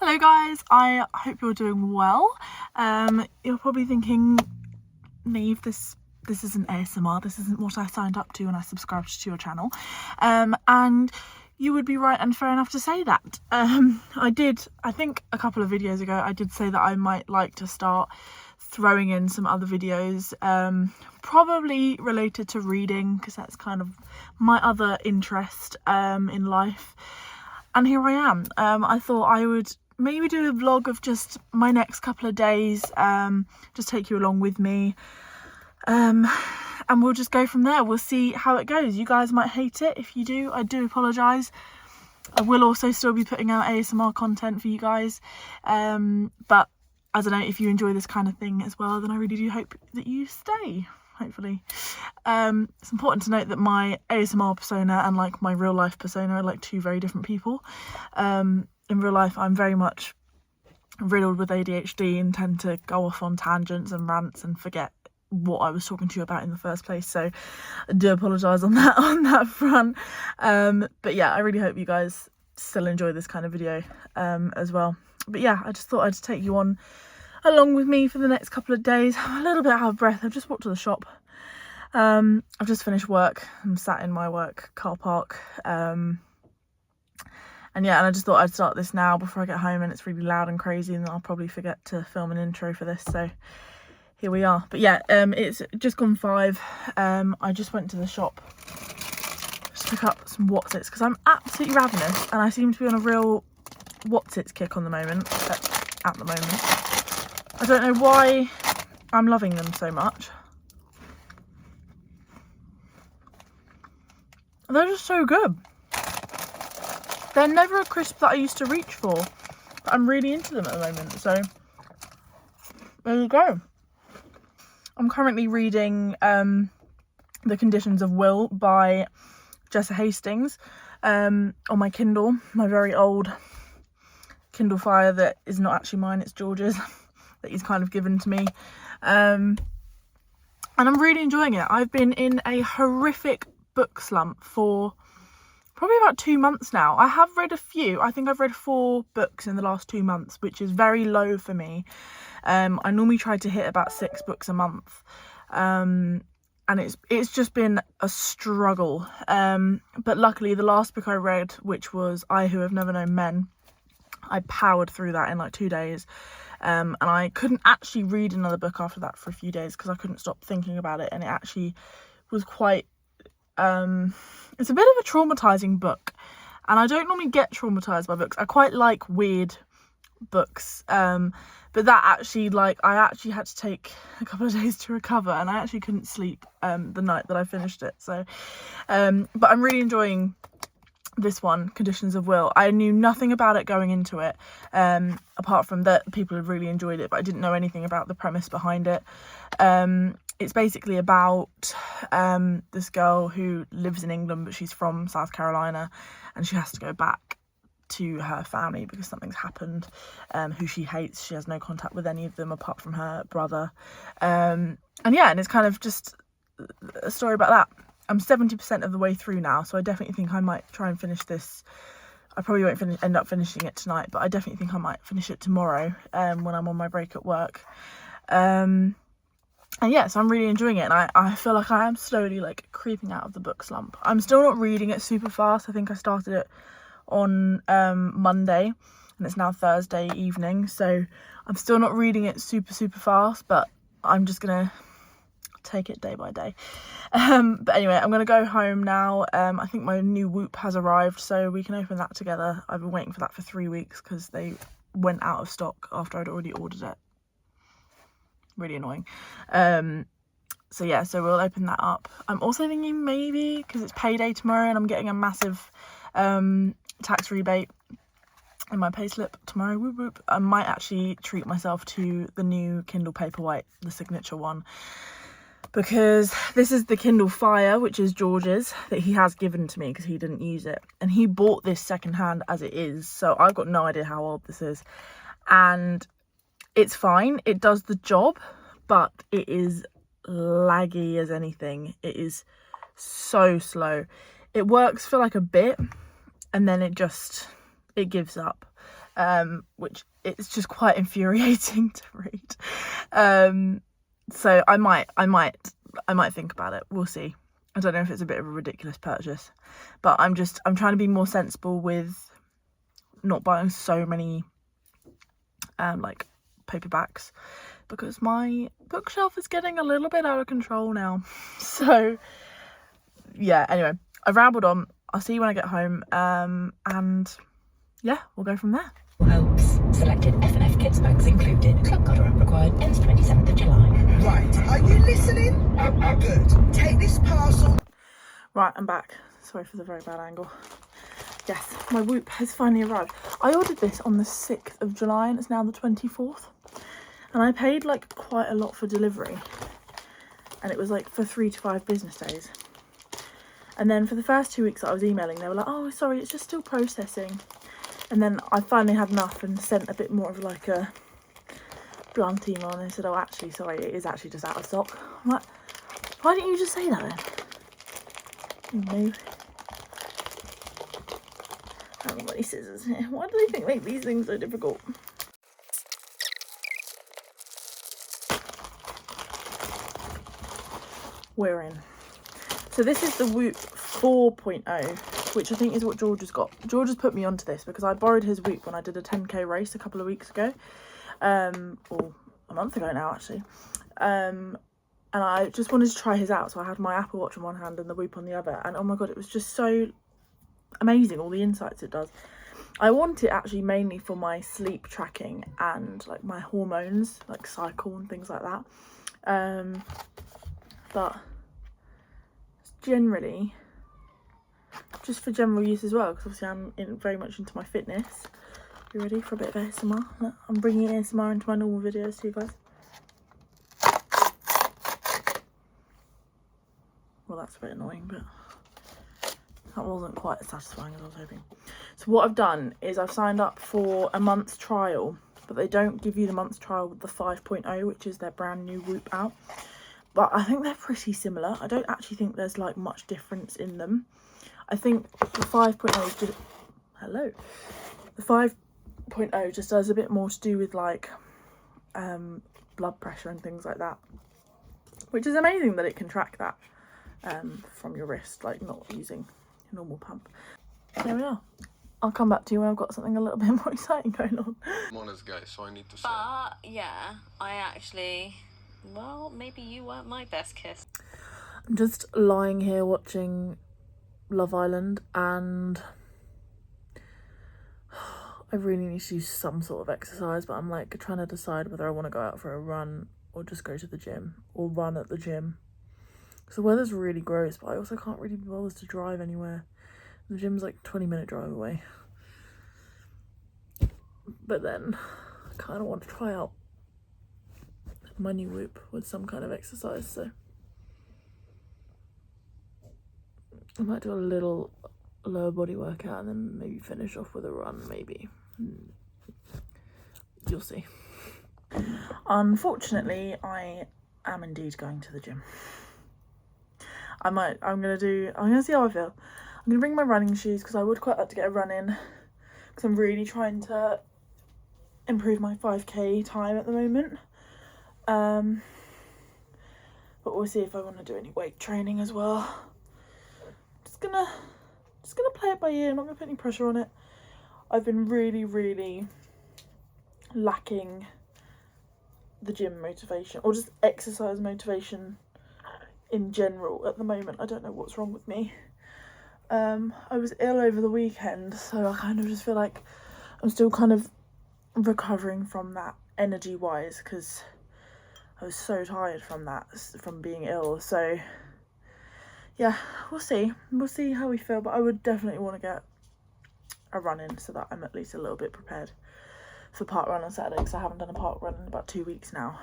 Hello guys, I hope you're doing well. You're probably thinking, Neve, this isn't ASMR, this isn't what I signed up to when I subscribed to your channel. And you would be right and fair enough to say that. I think a couple of videos ago, I did say that I might like to start throwing in some other videos, probably related to reading, because that's kind of my other interest in life. And here I am. I thought I would maybe do a vlog of just my next couple of days, just take you along with me, and we'll just go from there. We'll see how it goes. You guys might hate it. If you do, I do apologise. I will also still be putting out ASMR content for you guys, but I don't know, if you enjoy this kind of thing as well, then I really do hope that you stay, hopefully. It's important to note that my ASMR persona and like my real life persona are like two very different people. In real life, I'm very much riddled with ADHD and tend to go off on tangents and rants and forget what I was talking to you about in the first place, so I do apologise on that front. But yeah, I really hope you guys still enjoy this kind of video as well. But yeah, I just thought I'd take you on along with me for the next couple of days. I'm a little bit out of breath. I've just walked to the shop. I've just finished work. I'm sat in my work car park. And yeah, and I just thought I'd start this now before I get home, and it's really loud and crazy, and I'll probably forget to film an intro for this, so here we are. But yeah, it's just gone 5. I just went to the shop to pick up some Wotsits because I'm absolutely ravenous, and I seem to be on a real Wotsits kick on the moment, at the moment. I don't know why I'm loving them so much. They're just so good. They're never a crisp that I used to reach for, but I'm really into them at the moment, so there you go. I'm currently reading The Conditions of Will by Jessa Hastings on my Kindle, my very old Kindle Fire that is not actually mine, it's George's, that he's kind of given to me. And I'm really enjoying it. I've been in a horrific book slump for probably about 2 months now. I have read a few. I think I've read 4 books in the last 2 months, which is very low for me. I normally try to hit about 6 books a month. And it's just been a struggle. But luckily the last book I read, which was I Who Have Never Known Men, I powered through that in like 2 days. And I couldn't actually read another book after that for a few days because I couldn't stop thinking about it, and it actually was quite it's a bit of a traumatizing book, and I don't normally get traumatized by books. I quite like weird books, but that actually, like, I actually had to take a couple of days to recover, and I actually couldn't sleep the night that I finished it. So but I'm really enjoying this one, Conditions of Will. I knew nothing about it going into it, apart from that people had really enjoyed it, but I didn't know anything about the premise behind it. It's basically about this girl who lives in England, but she's from South Carolina, and she has to go back to her family because something's happened, who she hates. She has no contact with any of them apart from her brother. And yeah, and it's kind of just a story about that. I'm 70% of the way through now, so I definitely think I might try and finish this. I probably won't end up finishing it tonight, but I definitely think I might finish it tomorrow when I'm on my break at work. And yeah, so I'm really enjoying it, and I feel like I am slowly like creeping out of the book slump. I'm still not reading it super fast. I think I started it on Monday, and it's now Thursday evening, so I'm still not reading it super fast, but I'm just gonna take it day by day. But anyway, I'm gonna go home now. I think my new Whoop has arrived, so we can open that together. I've been waiting for that for 3 weeks because they went out of stock after I'd already ordered it. Really annoying. So yeah, so we'll open that up. I'm also thinking maybe, because it's payday tomorrow and I'm getting a massive tax rebate in my payslip tomorrow, whoop whoop, I might actually treat myself to the new Kindle Paperwhite, the signature one, because this is the Kindle Fire, which is George's, that he has given to me because he didn't use it, and he bought this secondhand as it is, so I've got no idea how old this is, and it's fine, it does the job, but it is laggy as anything. It is so slow. It works for like a bit, and then it gives up. which it's just quite infuriating to read. So I might think about it. We'll see. I don't know if it's a bit of a ridiculous purchase, but I'm trying to be more sensible with not buying so many like paperbacks, because my bookshelf is getting a little bit out of control now. So yeah, anyway, I've rambled on. I'll see you when I get home, and yeah, we'll go from there. Hopes. Selected F&F kids bags included. Club card app required. Ends 27th of July. Right, are you listening? Good. Take this parcel. Right, I'm back. Sorry for the very bad angle. Yes, my Whoop has finally arrived. I ordered this on the 6th of July and it's now the 24th. And I paid like quite a lot for delivery. And it was like for 3 to 5 business days. And then for the first 2 weeks that I was emailing, they were like, oh, sorry, it's just still processing. And then I finally had enough and sent a bit more of like a blunt email, and they said, oh, actually, sorry, it is actually just out of stock. I'm like, why didn't you just say that then? You know. I haven't got any scissors here. Why do they make these things so difficult? We're in. So this is the Whoop 4.0, which I think is what George has got. George has put me onto this because I borrowed his Whoop when I did a 10k race a couple of weeks ago. Or a month ago now, actually. And I just wanted to try his out. So I had my Apple Watch in one hand and the Whoop on the other. And oh my God, it was just so amazing, all the insights it does. I want it actually mainly for my sleep tracking and like my hormones, like cycle and things like that. But generally just for general use as well, because obviously I'm very much into my fitness. You ready for a bit of ASMR? Look, I'm bringing ASMR into my normal videos to you guys. Well, that's a bit annoying, but that wasn't quite as satisfying as I was hoping. So what I've done is I've signed up for a month's trial, but they don't give you the month's trial with the 5.0, which is their brand new Whoop out. But I think they're pretty similar. I don't actually think there's like much difference in them. I think the 5.0 just... Hello. The 5.0 just does a bit more to do with like blood pressure and things like that. Which is amazing that it can track that from your wrist, like not using a normal pump. There we are. I'll come back to you when I've got something a little bit more exciting going on. I'm honest guy, so I need to say. But yeah, I actually, well, maybe you weren't my best kiss. I'm just lying here watching Love Island, and I really need to do some sort of exercise, but I'm like trying to decide whether I want to go out for a run or just go to the gym or run at the gym. Because the weather's really gross, but I also can't really be bothered to drive anywhere. The gym's like 20-minute drive away. But then I kind of want to try out my new Whoop with some kind of exercise, so I might do a little lower body workout and then maybe finish off with a run, maybe. You'll see. Unfortunately, I am indeed going to the gym. I'm gonna see how I feel. I'm gonna bring my running shoes because I would quite like to get a run in, because I'm really trying to improve my 5k time at the moment. But we'll see if I want to do any weight training as well. Just gonna play it by ear. I'm not gonna put any pressure on it. I've been really lacking the gym motivation, or just exercise motivation in general at the moment. I don't know what's wrong with me. I was ill over the weekend, so I kind of just feel like I'm still kind of recovering from that energy wise, because I was so tired from being ill. So yeah, we'll see how we feel, but I would definitely want to get a run in so that I'm at least a little bit prepared for park run on Saturday, because I haven't done a park run in about 2 weeks now.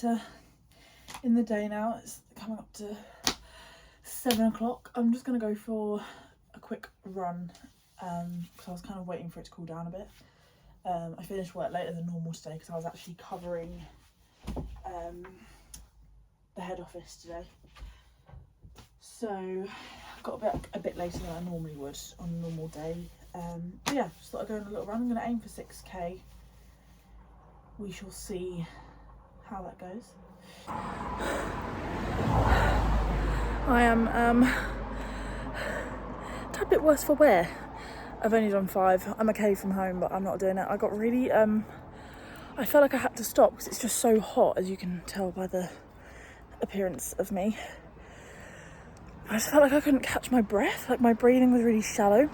later in the day now. It's coming up to 7 o'clock. I'm just going to go for a quick run because I was kind of waiting for it to cool down a bit. I finished work later than normal today because I was actually covering the head office today. So I got a bit later than I normally would on a normal day. But yeah, just thought I'd go on a little run. I'm going to aim for 6k. We shall see how that goes. I am a tad bit worse for wear. I've only done 5. I'm okay from home, but I'm not doing it. I got really, I felt like I had to stop because it's just so hot, as you can tell by the appearance of me. I just felt like I couldn't catch my breath, like my breathing was really shallow.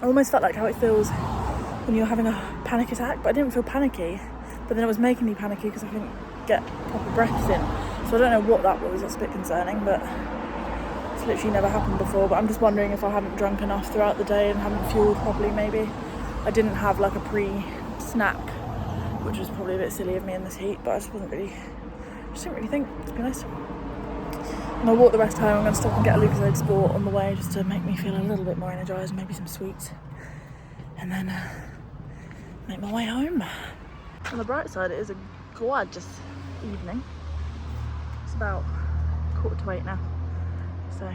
I almost felt like how it feels when you're having a panic attack, but I didn't feel panicky. But then it was making me panicky because I couldn't get proper breaths in. So I don't know what that was. That's a bit concerning, but it's literally never happened before. But I'm just wondering if I hadn't drunk enough throughout the day and hadn't fueled properly, maybe. I didn't have like a pre-snack, which was probably a bit silly of me in this heat, but I just didn't really think, to be honest. And I'll walk the rest home. I'm going to stop and get a Lucozade Sport on the way just to make me feel a little bit more energised, maybe some sweets. And then make my way home. On the bright side, it is a gorgeous evening. It's about 7:45 now. So,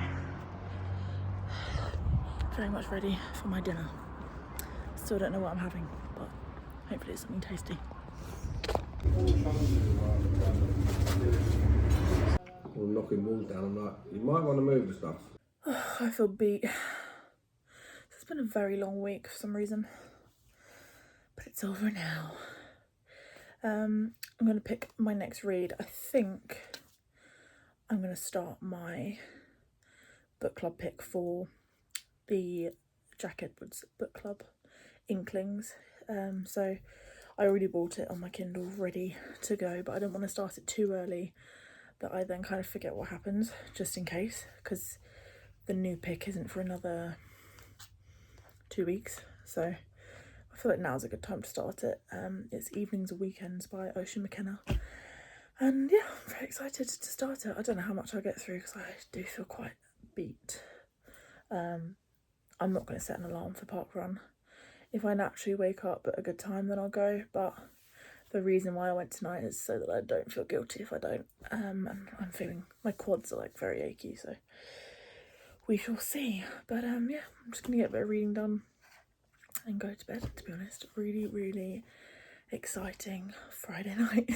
very much ready for my dinner. Still don't know what I'm having, but hopefully it's something tasty. Or knocking walls down. I'm like, you might want to move the stuff. I feel beat. It's been a very long week for some reason, but it's over now. I'm going to pick my next read. I think I'm going to start my book club pick for the Jack Edwards book club, Inklings. So I already bought it on my Kindle ready to go, but I don't want to start it too early that I then kind of forget what happens, just in case, because the new pick isn't for another 2 weeks. So I feel like now's a good time to start it. It's Evenings and Weekends by Ocean McKenna. And yeah, I'm very excited to start it. I don't know how much I'll get through because I do feel quite beat. I'm not going to set an alarm for Park Run. If I naturally wake up at a good time, then I'll go. But the reason why I went tonight is so that I don't feel guilty if I don't. And I'm feeling, my quads are like very achy, so we shall see. But yeah, I'm just going to get a bit of reading done and go to bed, to be honest. Really, really exciting Friday night.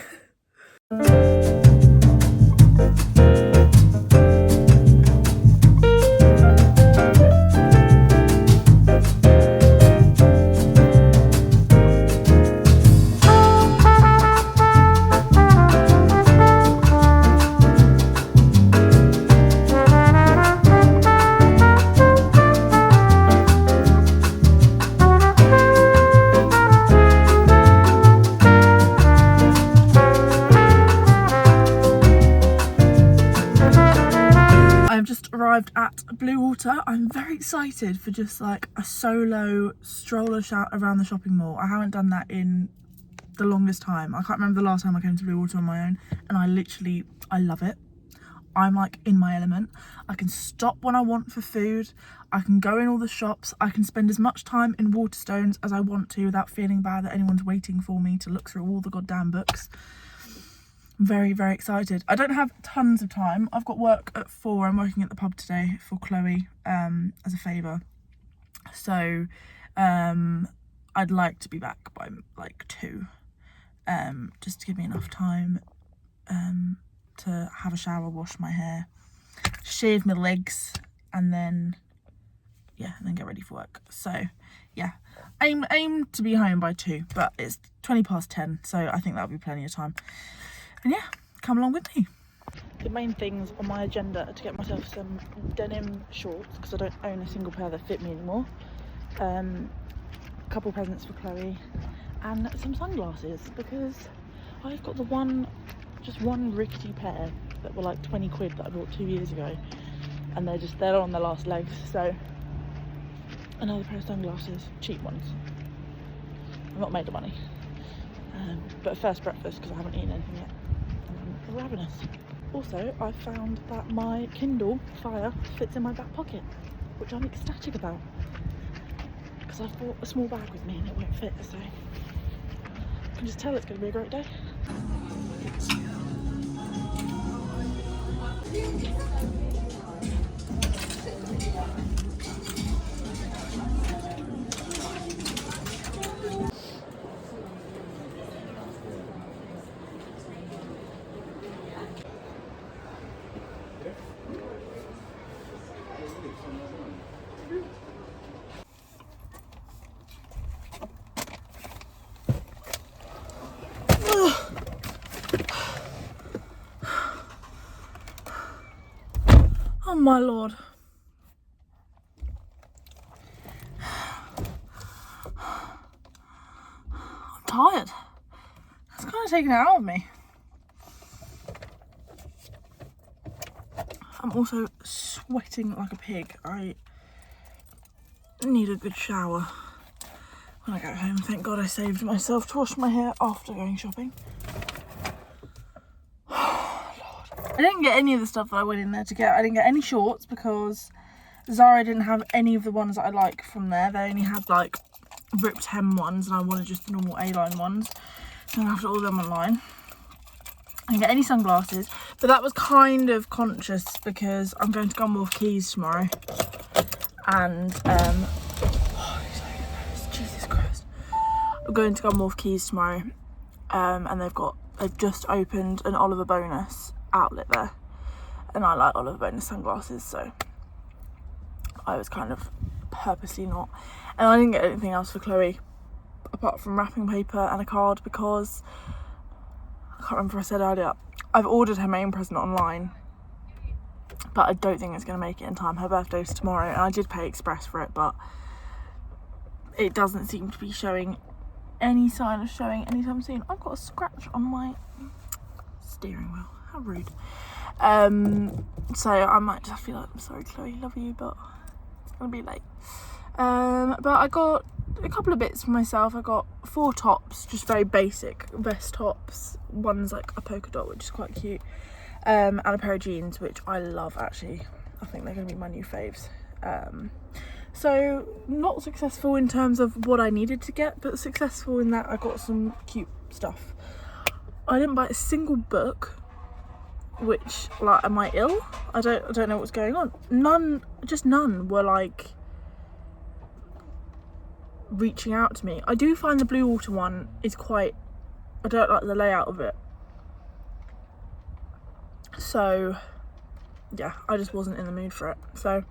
Arrived at Blue Water. I'm very excited for just like a solo stroller around the shopping mall. I haven't done that in the longest time. I can't remember the last time I came to Blue Water on my own, and I love it. I'm like in my element. I can stop when I want for food. I can go in all the shops. I can spend as much time in Waterstones as I want to without feeling bad that anyone's waiting for me to look through all the goddamn books. I'm very, very excited. I don't have tons of time. I've got work at 4. I'm working at the pub today for Chloe as a favour. So I'd like to be back by like 2, just to give me enough time to have a shower, wash my hair, shave my legs, and then get ready for work. So yeah, aim to be home by 2, but it's 10:20, so I think that'll be plenty of time. And yeah, come along with me. The main things on my agenda are to get myself some denim shorts because I don't own a single pair that fit me anymore. A couple presents for Chloe and some sunglasses because I've got just one rickety pair that were like 20 quid that I bought 2 years ago, and they're on their last legs. So another pair of sunglasses, cheap ones. I'm not made of money. But first breakfast because I haven't eaten anything yet. ravenous. Also, I found that my Kindle Fire fits in my back pocket, which I'm ecstatic about. Because I've brought a small bag with me and it won't fit, so I can just tell it's going to be a great day. Oh my lord. I'm tired. It's kind of taken it out of me. I'm also sweating like a pig. I need a good shower when I go home. Thank God I saved myself to wash my hair after going shopping. I didn't get any of the stuff that I went in there to get. I didn't get any shorts because Zara didn't have any of the ones that I like from there. They only had like ripped hem ones and I wanted just the normal A-line ones. So I'm going to have to order them online. I didn't get any sunglasses, but that was kind of conscious because I'm going to Gunwharf Quays tomorrow. And, Jesus Christ. I'm going to Gunwharf Quays tomorrow and they've just opened an Oliver Bonus outlet there, and I like Oliver Bonus sunglasses, so I was kind of purposely not. And I didn't get anything else for Chloe apart from wrapping paper and a card because I can't remember if I said earlier, I've ordered her main present online, but I don't think it's going to make it in time. Her birthday's tomorrow and I did pay express for it, but it doesn't seem to be showing any sign of showing anytime soon. I've got a scratch on my steering wheel. How rude. So I might just feel like, I'm sorry Chloe, love you, but it's gonna be late. But I got a couple of bits for myself. I got 4 tops, just very basic vest tops. One's like a polka dot, which is quite cute, and a pair of jeans, which I love actually. I think they're gonna be my new faves. So not successful in terms of what I needed to get, but successful in that I got some cute stuff. I didn't buy a single book, which, like, am I ill? I don't know what's going on. None were like reaching out to me. I do find the Blue Water one is quite, I don't like the layout of it. So yeah, I just wasn't in the mood for it. So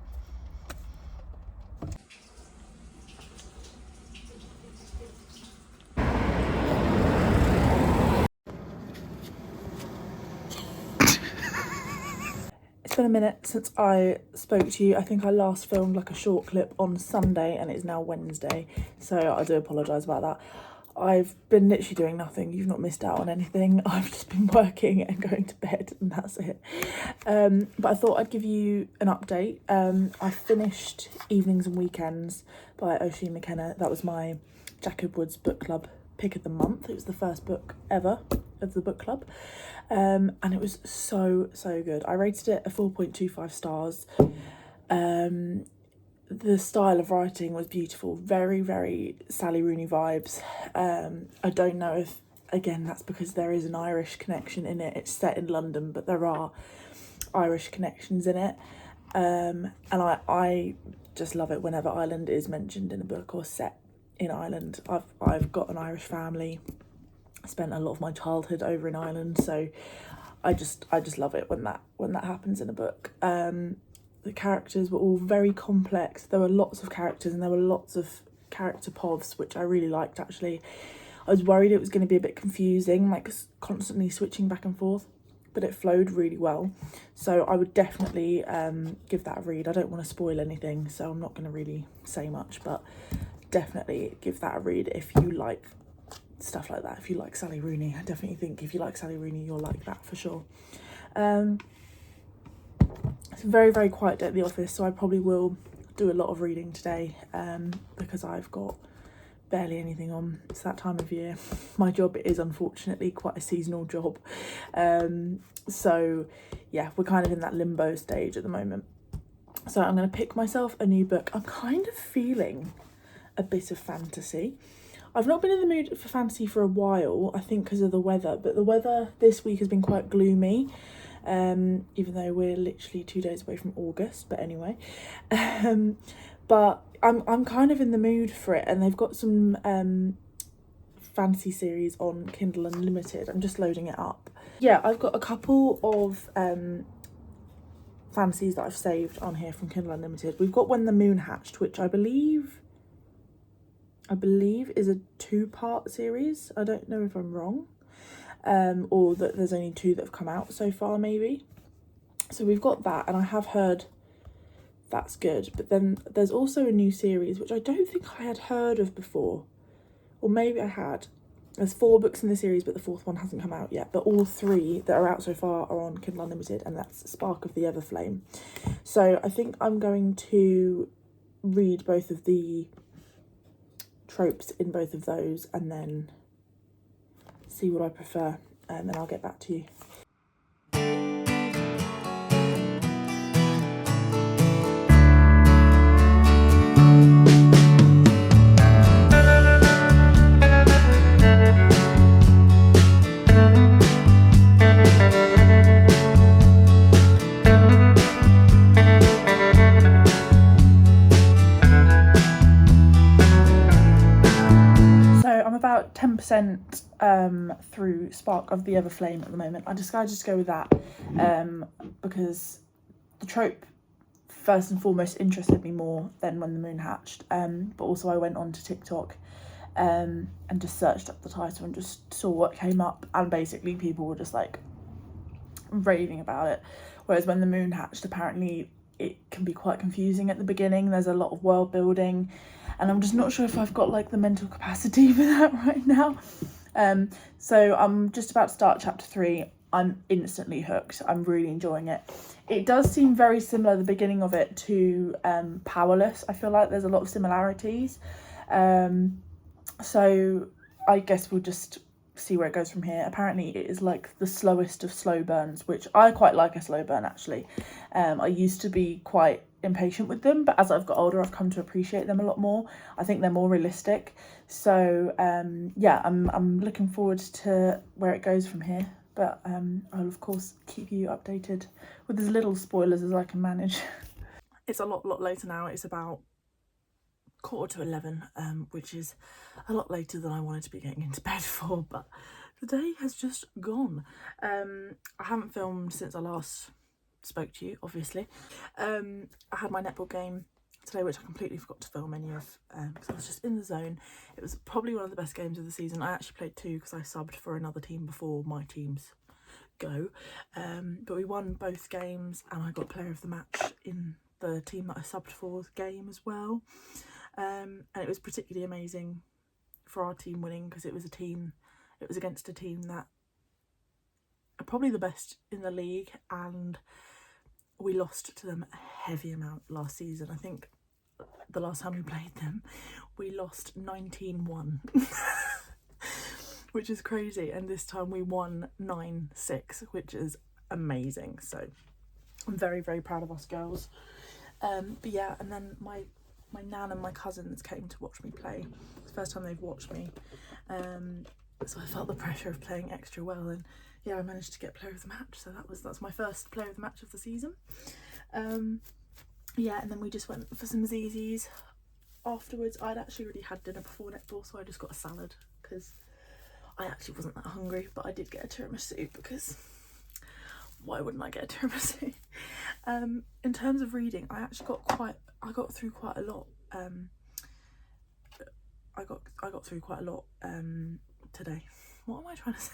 it's been a minute since I spoke to you. I think I last filmed like a short clip on Sunday and it's now Wednesday, so I do apologise about that. I've been literally doing nothing. You've not missed out on anything. I've just been working and going to bed and that's it. But I thought I'd give you an update. I finished Evenings and Weekends by Oisin McKenna. That was my Jacob Woods book club pick of the month. It was the first book ever of the book club, and it was so good. I rated it a 4.25 stars. The style of writing was beautiful, very Sally Rooney vibes. I don't know if, again, that's because there is an Irish connection in it. It's set in London, but there are Irish connections in it, and I just love it whenever Ireland is mentioned in a book or set in Ireland. I've got an Irish family. I spent a lot of my childhood over in Ireland, so I just love it when that happens in a book. The characters were all very complex. There were lots of characters and there were lots of character povs, which I really liked actually. I was worried it was going to be a bit confusing, like constantly switching back and forth, but it flowed really well. So I would definitely give that a read. I don't want to spoil anything, so I'm not going to really say much, but definitely give that a read if you like stuff like that. If you like Sally Rooney, I definitely think if you like Sally Rooney, you'll like that for sure. It's a very quiet day at the office, so I probably will do a lot of reading today, because I've got barely anything on. It's that time of year. My job is unfortunately quite a seasonal job. So yeah, we're kind of in that limbo stage at the moment. So I'm going to pick myself a new book. I'm kind of feeling a bit of fantasy. I've not been in the mood for fantasy for a while, I think because of the weather, but the weather this week has been quite gloomy, even though we're literally 2 days away from August, but anyway. But I'm kind of in the mood for it, and they've got some fantasy series on Kindle Unlimited. I'm just loading it up. Yeah, I've got a couple of fantasies that I've saved on here from Kindle Unlimited. We've got When the Moon Hatched, which I believe is a 2-part series. I don't know if I'm wrong, or that there's only 2 that have come out so far, maybe. So we've got that, and I have heard that's good. But then there's also a new series which I don't think I had heard of before, or maybe I had. There's 4 books in the series, but the 4th one hasn't come out yet. But all 3 that are out so far are on Kindle Unlimited, and that's Spark of the Everflame. So I think I'm going to read both of the tropes in both of those and then see what I prefer, and then I'll get back to you. About 10% through Spark of the Everflame at the moment. I decided to go with that because the trope first and foremost interested me more than When the Moon Hatched, but also I went on to TikTok and just searched up the title and just saw what came up, and basically people were just like raving about it, whereas When the Moon Hatched, apparently it can be quite confusing at the beginning. There's a lot of world building, and I'm just not sure if I've got like the mental capacity for that right now. So I'm just about to start chapter 3. I'm instantly hooked. I'm really enjoying it. It does seem very similar, the beginning of it, to Powerless. I feel like there's a lot of similarities. So I guess we'll just see where it goes from here. Apparently it is like the slowest of slow burns, which I quite like a slow burn actually. I used to be quite impatient with them, but as I've got older I've come to appreciate them a lot more. I think they're more realistic. So yeah, I'm looking forward to where it goes from here, but I'll of course keep you updated with as little spoilers as I can manage. It's a lot later now. It's about 11:15, which is a lot later than I wanted to be getting into bed for, but the day has just gone. I haven't filmed since I last spoke to you, obviously. I had my netball game today, which I completely forgot to film any of because I was just in the zone. It was probably one of the best games of the season. I actually played 2 because I subbed for another team before my teams go, but we won both games, and I got player of the match in the team that I subbed for's game as well. And it was particularly amazing for our team winning because it was against a team that are probably the best in the league, and we lost to them a heavy amount last season. I think the last time we played them we lost 19-1 which is crazy, and this time we won 9-6, which is amazing. So I'm very, very proud of us girls. But yeah, and then my nan and my cousins came to watch me play. It's the first time they've watched me, so I felt the pressure of playing extra well, and yeah, I managed to get player of the match, so that's my first player of the match of the season. Yeah, and then we just went for some Zzz's afterwards. I'd actually already had dinner before netball, so I just got a salad because I actually wasn't that hungry, but I did get a tiramisu because why wouldn't I get a tiramisu? In terms of reading, I got through quite a lot. I got through quite a lot today. What am I trying to say?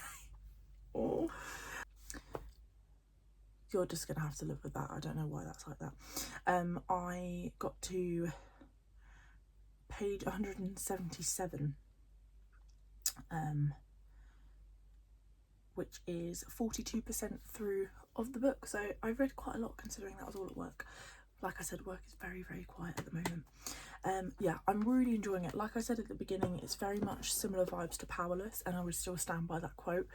Oh, you're just gonna have to live with that. I don't know why that's like that. I got to page 177, which is 42% through of the book. So I read quite a lot considering that was all at work. like I said, work is very, very quiet at the moment. Yeah, I'm really enjoying it. Like I said at the beginning, it's very much similar vibes to Powerless, and I would still stand by that quote.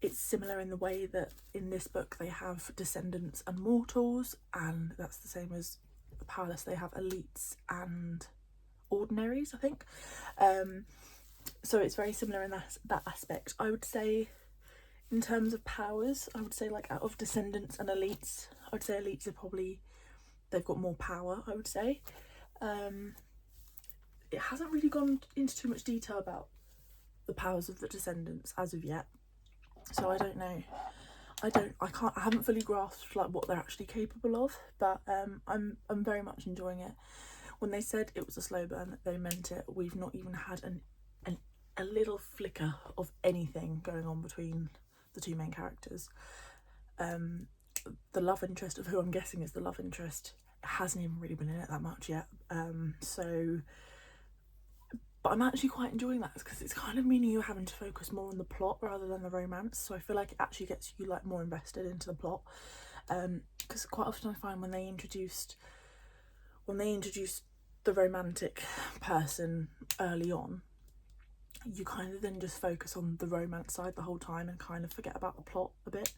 It's similar in the way that in this book they have descendants and mortals, and that's the same as Powerless. They have elites and ordinaries, I think. So it's very similar in that aspect. I would say in terms of powers, I would say like out of descendants and elites, I would say elites are probably, they've got more power, I would say. It hasn't really gone into too much detail about the powers of the descendants as of yet, so I don't know. I haven't fully grasped like what they're actually capable of, but I'm very much enjoying it. When they said it was a slow burn, they meant it. We've not even had a little flicker of anything going on between the two main characters. The love interest of who I'm guessing is the love interest hasn't even really been in it that much yet. But I'm actually quite enjoying that because it's kind of meaning you're having to focus more on the plot rather than the romance. So I feel like it actually gets you like more invested into the plot. Because quite often I find when they introduced the romantic person early on, you kind of then just focus on the romance side the whole time and kind of forget about the plot a bit.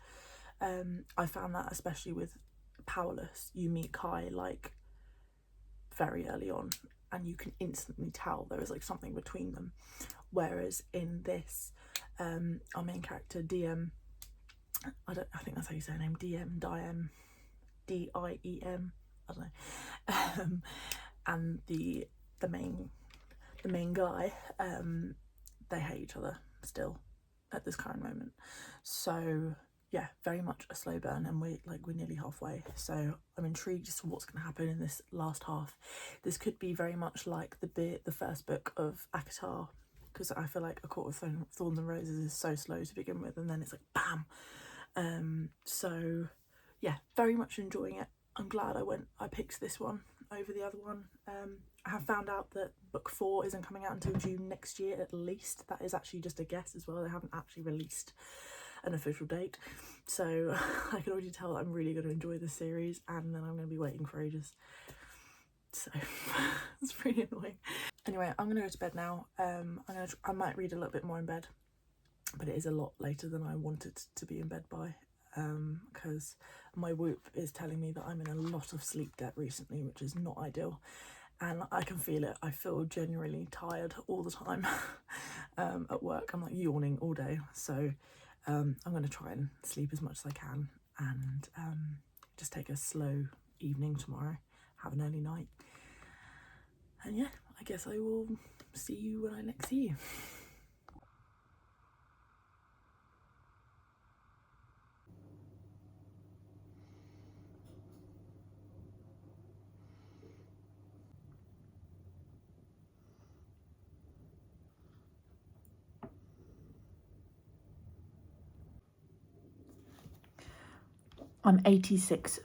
I found that especially with Powerless. You meet Kai like very early on and you can instantly tell there is like something between them, whereas in this our main character DM, I think that's how you say her name, Diem, D-I-E-M, I don't know, and the main guy, they hate each other still at this current moment. So yeah, very much a slow burn, and we're nearly halfway, so I'm intrigued as to what's going to happen in this last half. This could be very much like the first book of ACOTAR, because I feel like A Court of Thorns and Roses is so slow to begin with, and then it's like bam. So yeah, very much enjoying it. I'm glad I picked this one over the other one. I have found out that book 4 isn't coming out until June next year at least. That is actually just a guess as well. They haven't actually released an official date, so I can already tell that I'm really going to enjoy this series, and then I'm going to be waiting for ages, so it's pretty annoying. Anyway, I'm going to go to bed now. I might read a little bit more in bed, but it is a lot later than I wanted to be in bed by, because my Whoop is telling me that I'm in a lot of sleep debt recently, which is not ideal, and I can feel it. I feel genuinely tired all the time. At work I'm like yawning all day, so I'm going to try and sleep as much as I can, and just take a slow evening tomorrow, have an early night, and yeah, I guess I will see you when I next see you. I'm 86%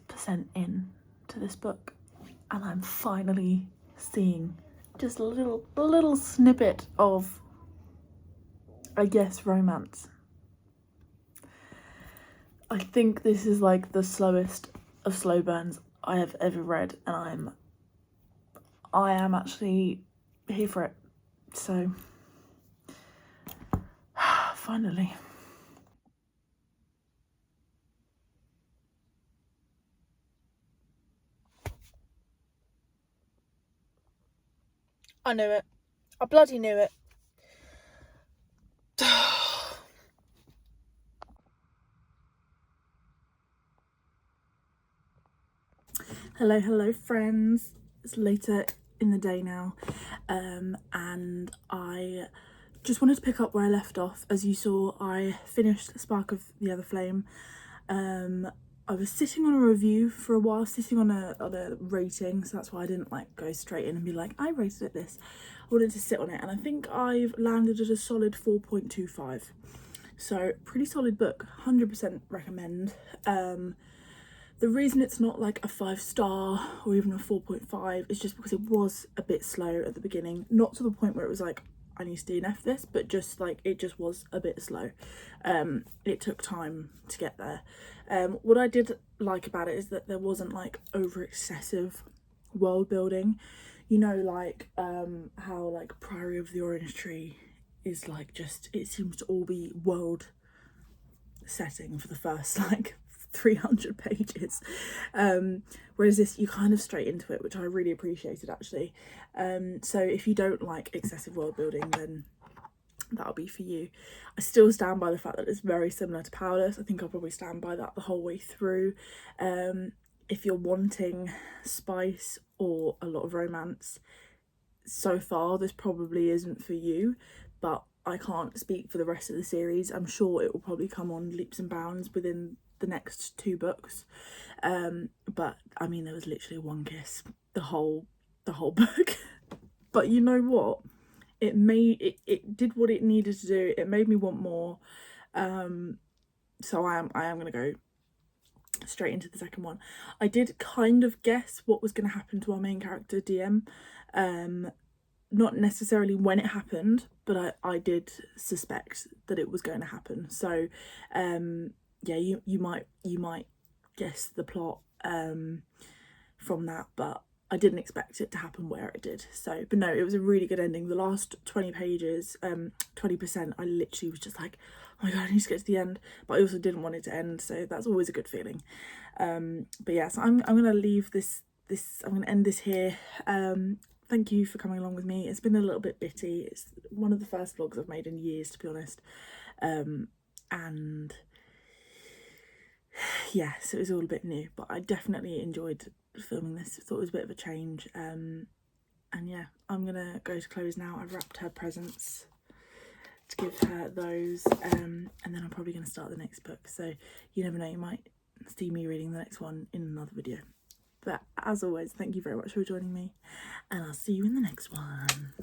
in to this book, and I'm finally seeing just a little snippet of, I guess, romance. I think this is like the slowest of slow burns I have ever read, and I am actually here for it. So finally. I knew it. I bloody knew it. Hello friends. It's later in the day now, and I just wanted to pick up where I left off. As you saw, I finished Spark of the Other Flame. I was sitting on a review for a while, sitting on a rating, so that's why I didn't like go straight in and be like, I rated it this. I wanted to sit on it, and I think I've landed at a solid 4.25. So pretty solid book, 100% recommend. The reason it's not like a 5-star or even a 4.5 is just because it was a bit slow at the beginning, not to the point where it was like I need to DNF this, but just like it just was a bit slow. It took time to get there. What I did like about it is that there wasn't like over excessive world building, you know, like how like Priory of the Orange Tree is like just, it seems to all be world setting for the first like 300 pages, whereas this you kind of straight into it, which I really appreciated actually. So if you don't like excessive world building, then that'll be for you. I still stand by the fact that it's very similar to Powerless. I think I'll probably stand by that the whole way through. If you're wanting spice or a lot of romance, so far this probably isn't for you, but I can't speak for the rest of the series. I'm sure it will probably come on leaps and bounds within the next 2 books, but I mean there was literally one kiss the whole book. But you know what, it did what it needed to do. It made me want more, so I am gonna go straight into the second one. I did kind of guess what was going to happen to our main character DM, not necessarily when it happened, but I did suspect that it was going to happen. So yeah, you might guess the plot from that, but I didn't expect it to happen where it did. So, but no, it was a really good ending. The last 20 pages, 20%, I literally was just like, oh my god, I need to get to the end, but I also didn't want it to end, so that's always a good feeling. But yeah, so I'm gonna leave this I'm gonna end this here. Thank you for coming along with me. It's been a little bit bitty. It's one of the first vlogs I've made in years, to be honest. And yeah, so it was all a bit new, but I definitely enjoyed filming this. I thought it was a bit of a change. And yeah, I'm gonna go to Chloe's now. I've wrapped her presents to give her those, and then I'm probably gonna start the next book. So you never know, you might see me reading the next one in another video. But as always, thank you very much for joining me, and I'll see you in the next one.